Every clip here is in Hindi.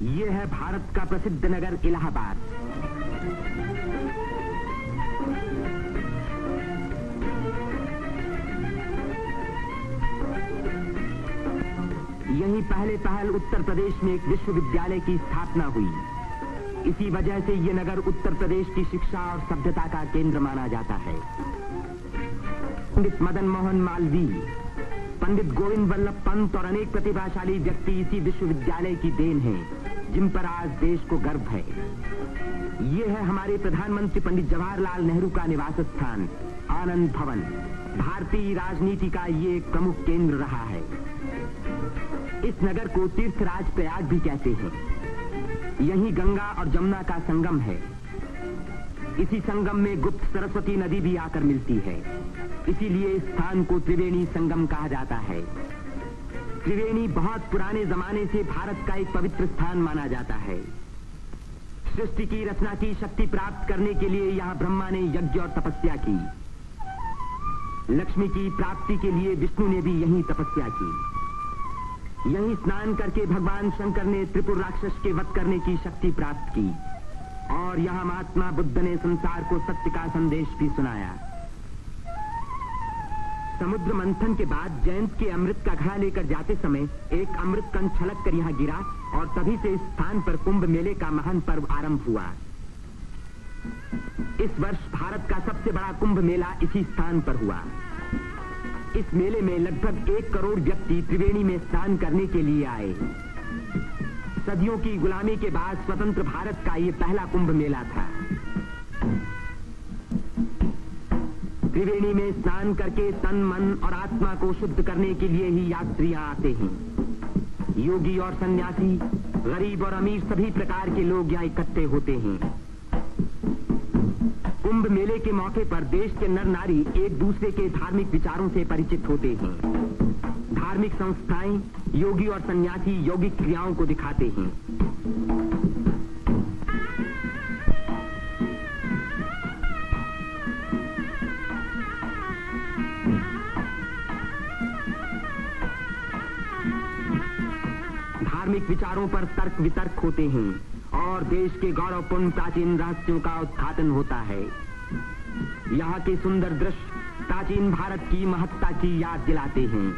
ये है भारत का प्रसिद्ध नगर इलाहाबाद। यहीं पहल उत्तर प्रदेश में एक विश्वविद्यालय की स्थापना हुई। इसी वजह से ये नगर उत्तर प्रदेश की शिक्षा और सभ्यता का केंद्र माना जाता है। पंडित मदन मोहन मालवीय, पंडित गोविंद वल्लभ पंत और अनेक प्रतिभाशाली व्यक्ति इसी विश्वविद्यालय की देन हैं, जिन पर आज देश को गर्व है। ये है हमारे प्रधानमंत्री पंडित जवाहरलाल नेहरू का निवास स्थान, आनंद भवन। भारतीय राजनीति का ये एक प्रमुख केंद्र रहा है। इस नगर को तीर्थराज प्रयाग भी कहते हैं। यहीं गंगा और जमुना का संगम है। इसी संगम में गुप्त सरस्वती नदी भी आकर मिलती है। इसीलिए इस स्थान को त्रिवेणी संगम कहा जाता है। त्रिवेणी बहुत पुराने जमाने से भारत का एक पवित्र स्थान माना जाता है। सृष्टि की रचना की शक्ति प्राप्त करने के लिए यहाँ ब्रह्मा ने यज्ञ और तपस्या की। लक्ष्मी की प्राप्ति के लिए विष्णु ने भी यहीं तपस्या की। यहीं स्नान करके भगवान शंकर ने त्रिपुर राक्षस के वध करने की शक्ति प्राप्त की और यहाँ महात्मा बुद्ध ने संसार को सत्य का संदेश भी सुनाया। समुद्र मंथन के बाद जयंत के अमृत का घड़ा लेकर जाते समय एक अमृत कण छलक कर यहाँ गिरा और तभी से इस स्थान पर कुंभ मेले का महान पर्व आरंभ हुआ। इस वर्ष भारत का सबसे बड़ा कुंभ मेला इसी स्थान पर हुआ। इस मेले में लगभग 1 करोड़ व्यक्ति त्रिवेणी में स्नान करने के लिए आए। सदियों की गुलामी के बाद स्वतंत्र भारत का ये पहला कुंभ मेला था। त्रिवेणी में स्नान करके तन, मन और आत्मा को शुद्ध करने के लिए ही यात्री आते हैं। योगी और सन्यासी, गरीब और अमीर सभी प्रकार के लोग यहाँ इकट्ठे होते हैं। कुंभ मेले के मौके पर देश के नर नारी एक दूसरे के धार्मिक विचारों से परिचित होते हैं। धार्मिक संस्थाएं योगी और सन्यासी यौगिक क्रियाओं को दिखाते हैं। धार्मिक विचारों पर तर्क वितर्क होते हैं और देश के गौरवपूर्ण प्राचीन रहस्यों का उद्घाटन होता है। यहाँ के सुंदर दृश्य प्राचीन भारत की महत्ता की याद दिलाते हैं।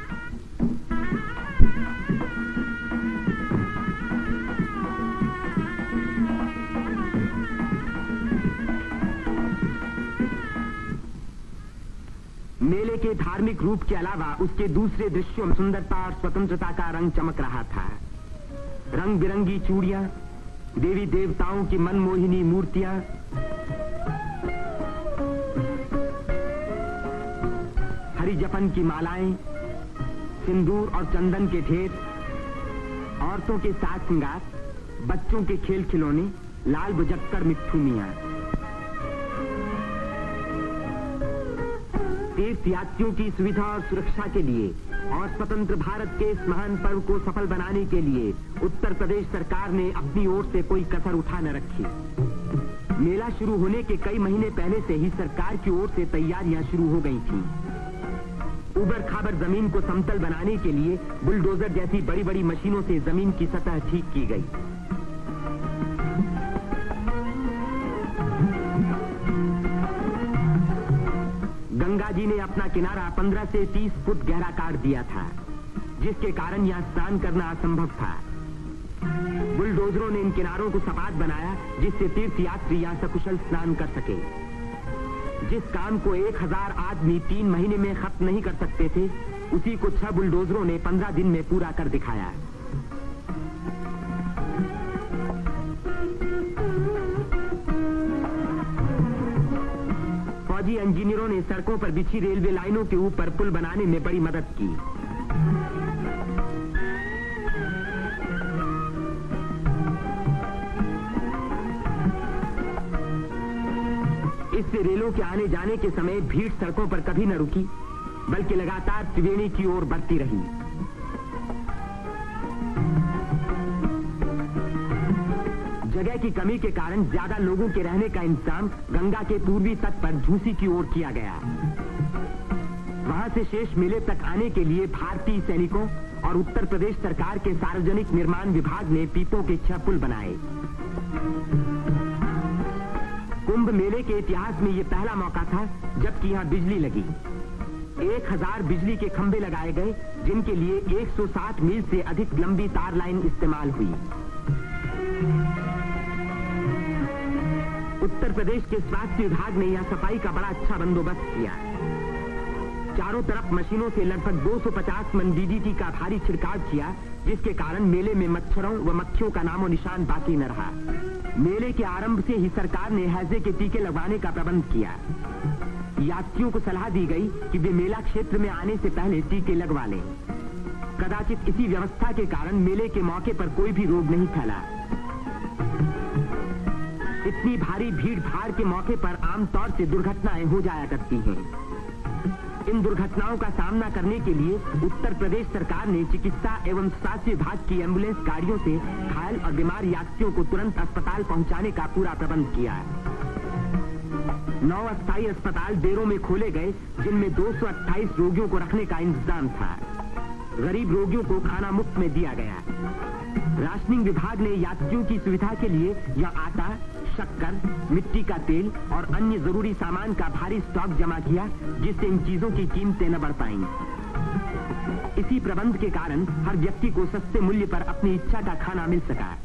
मेले के धार्मिक रूप के अलावा उसके दूसरे दृश्यों में सुंदरता और स्वतंत्रता का रंग चमक रहा था। रंग बिरंगी चूड़ियां, देवी देवताओं की मनमोहिनी मूर्तियां, हरी जपन की मालाएं, सिंदूर और चंदन के ढेर, औरतों के साज श्रृंगार, बच्चों के खेल खिलौने, लाल बुझक्कर मिट्ठू मियां। तीर्थयात्रियों की सुविधा और सुरक्षा के लिए और स्वतंत्र भारत के इस महान पर्व को सफल बनाने के लिए उत्तर प्रदेश सरकार ने अपनी ओर से कोई कसर उठा न रखी। मेला शुरू होने के कई महीने पहले से ही सरकार की ओर से तैयारियां शुरू हो गई थीं। उबड़ खाबड़ जमीन को समतल बनाने के लिए बुलडोजर जैसी बड़ी बड़ी मशीनों से जमीन की सतह ठीक की गई। गंगा जी ने अपना किनारा 15 से 30 फुट गहरा काट दिया था, जिसके कारण यहाँ स्नान करना असंभव था। बुलडोजरों ने इन किनारों को सपाट बनाया, जिससे तीर्थयात्री यहाँ सकुशल स्नान कर सके। जिस काम को 1000 आदमी 3 महीने में खत्म नहीं कर सकते थे, उसी को 6 बुलडोजरों ने 15 दिन में पूरा कर दिखाया। फौजी इंजीनियरों ने सड़कों पर बिछी रेलवे लाइनों के ऊपर पुल बनाने में बड़ी मदद की। इससे रेलों के आने जाने के समय भीड़ सड़कों पर कभी न रुकी, बल्कि लगातार त्रिवेणी की ओर बढ़ती रही। जगह की कमी के कारण ज्यादा लोगों के रहने का इंतजाम गंगा के पूर्वी तट पर झूसी की ओर किया गया। वहां से शेष मेले तक आने के लिए भारतीय सैनिकों और उत्तर प्रदेश सरकार के सार्वजनिक निर्माण विभाग ने पीपों के 6 पुल बनाए। कुंभ मेले के इतिहास में यह पहला मौका था जबकि यहां बिजली लगी। 1000 बिजली के खंभे लगाए गए, जिनके लिए 160 मील से अधिक लंबी तार लाइन इस्तेमाल हुई। उत्तर प्रदेश के स्वास्थ्य विभाग ने यहां सफाई का बड़ा अच्छा बंदोबस्त किया। चारों तरफ मशीनों से लगभग 250 मन डीडीटी का भारी छिड़काव किया, जिसके कारण मेले में मच्छरों व मक्खियों का नामो निशान बाकी न रहा। मेले के आरंभ से ही सरकार ने हैजे के टीके लगवाने का प्रबंध किया। यात्रियों को सलाह दी गई कि वे मेला क्षेत्र में आने से पहले टीके लगवा लें। कदाचित इसी व्यवस्था के कारण मेले के मौके पर कोई भी रोग नहीं फैला। इतनी भारी भीड़ भाड़ के मौके पर आमतौर से दुर्घटनाएं हो जाया करती हैं। इन दुर्घटनाओं का सामना करने के लिए उत्तर प्रदेश सरकार ने चिकित्सा एवं स्वास्थ्य विभाग की एम्बुलेंस गाड़ियों से घायल और बीमार यात्रियों को तुरंत अस्पताल पहुंचाने का पूरा प्रबंध किया। 9 अस्थायी अस्पताल देरों में खोले गए, जिनमें 228 रोगियों को रखने का इंतजाम था। गरीब रोगियों को खाना मुफ्त में दिया गया। राशनिंग विभाग ने यात्रियों की सुविधा के लिए यहां आटा, शक्कर, मिट्टी का तेल और अन्य जरूरी सामान का भारी स्टॉक जमा किया, जिससे इन चीजों की कीमतें न बढ़ पाईं। इसी प्रबंध के कारण हर व्यक्ति को सस्ते मूल्य पर अपनी इच्छा का खाना मिल सका।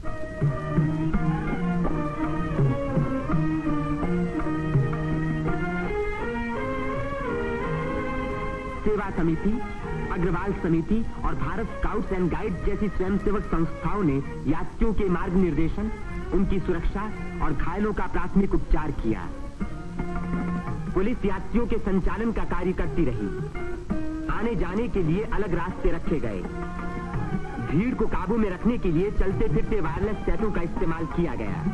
सेवा समिति, अग्रवाल समिति और भारत स्काउट्स एंड गाइड्स जैसी स्वयंसेवक संस्थाओं ने यात्रियों के मार्ग निर्देशन, उनकी सुरक्षा और घायलों का प्राथमिक उपचार किया। पुलिस यात्रियों के संचालन का कार्य करती रही। आने जाने के लिए अलग रास्ते रखे गए। भीड़ को काबू में रखने के लिए चलते फिरते वायरलेस सेटों का इस्तेमाल किया गया।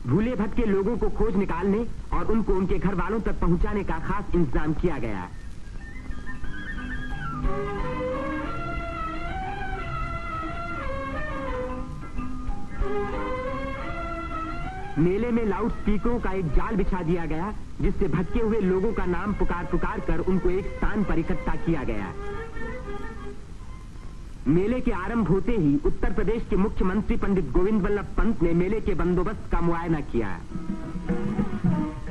भूले भटके लोगों को खोज निकालने और उनको उनके घर वालों तक पहुंचाने का खास इंतजाम किया गया। मेले में लाउड स्पीकरों का एक जाल बिछा दिया गया, जिससे भटके हुए लोगों का नाम पुकार पुकार कर उनको एक स्थान पर इकट्ठा किया गया। मेले के आरंभ होते ही उत्तर प्रदेश के मुख्यमंत्री पंडित गोविंद वल्लभ पंत ने मेले के बंदोबस्त का मुआयना किया।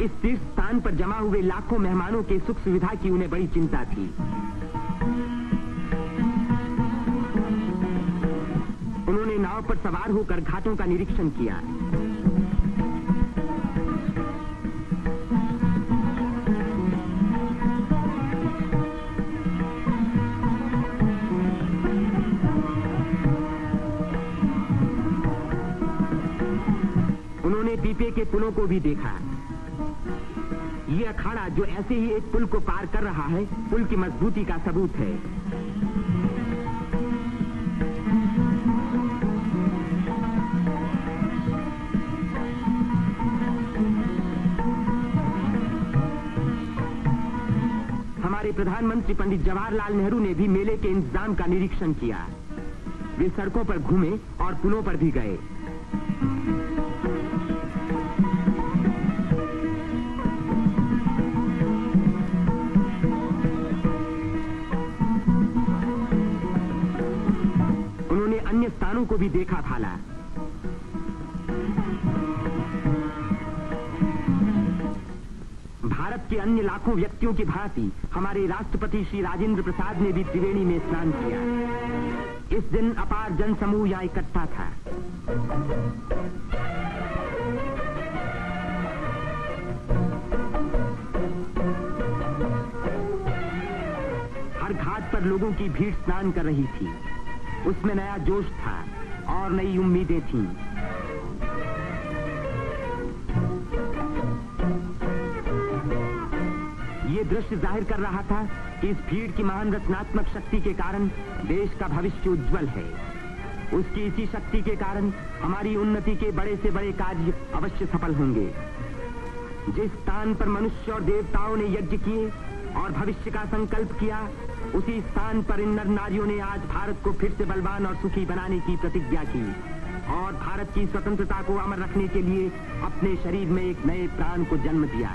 इस तीर्थ स्थान पर जमा हुए लाखों मेहमानों के सुख सुविधा की उन्हें बड़ी चिंता थी। उन्होंने नाव पर सवार होकर घाटों का निरीक्षण किया। पीपे के पुलों को भी देखा। यह अखाड़ा जो ऐसे ही एक पुल को पार कर रहा है, पुल की मजबूती का सबूत है। हमारे प्रधानमंत्री पंडित जवाहरलाल नेहरू ने भी मेले के इंतजाम का निरीक्षण किया। वे सड़कों पर घूमे और पुलों पर भी गए। अन्य स्थानों को भी देखा भाला। भारत के अन्य लाखों व्यक्तियों की भांति हमारे राष्ट्रपति श्री राजेंद्र प्रसाद ने भी त्रिवेणी में स्नान किया। इस दिन अपार जन समूह यहां इकट्ठा था। हर घाट पर लोगों की भीड़ स्नान कर रही थी। उसमें नया जोश था और नई उम्मीदें थीं। ये दृश्य जाहिर कर रहा था कि इस भीड़ की महान रचनात्मक शक्ति के कारण देश का भविष्य उज्जवल है। उसकी इसी शक्ति के कारण हमारी उन्नति के बड़े से बड़े कार्य अवश्य सफल होंगे। जिस स्थान पर मनुष्य और देवताओं ने यज्ञ किए और भविष्य का संकल्प किया, उसी स्थान पर इन नर नारियों ने आज भारत को फिर से बलवान और सुखी बनाने की प्रतिज्ञा की और भारत की स्वतंत्रता को अमर रखने के लिए अपने शरीर में एक नए प्राण को जन्म दिया।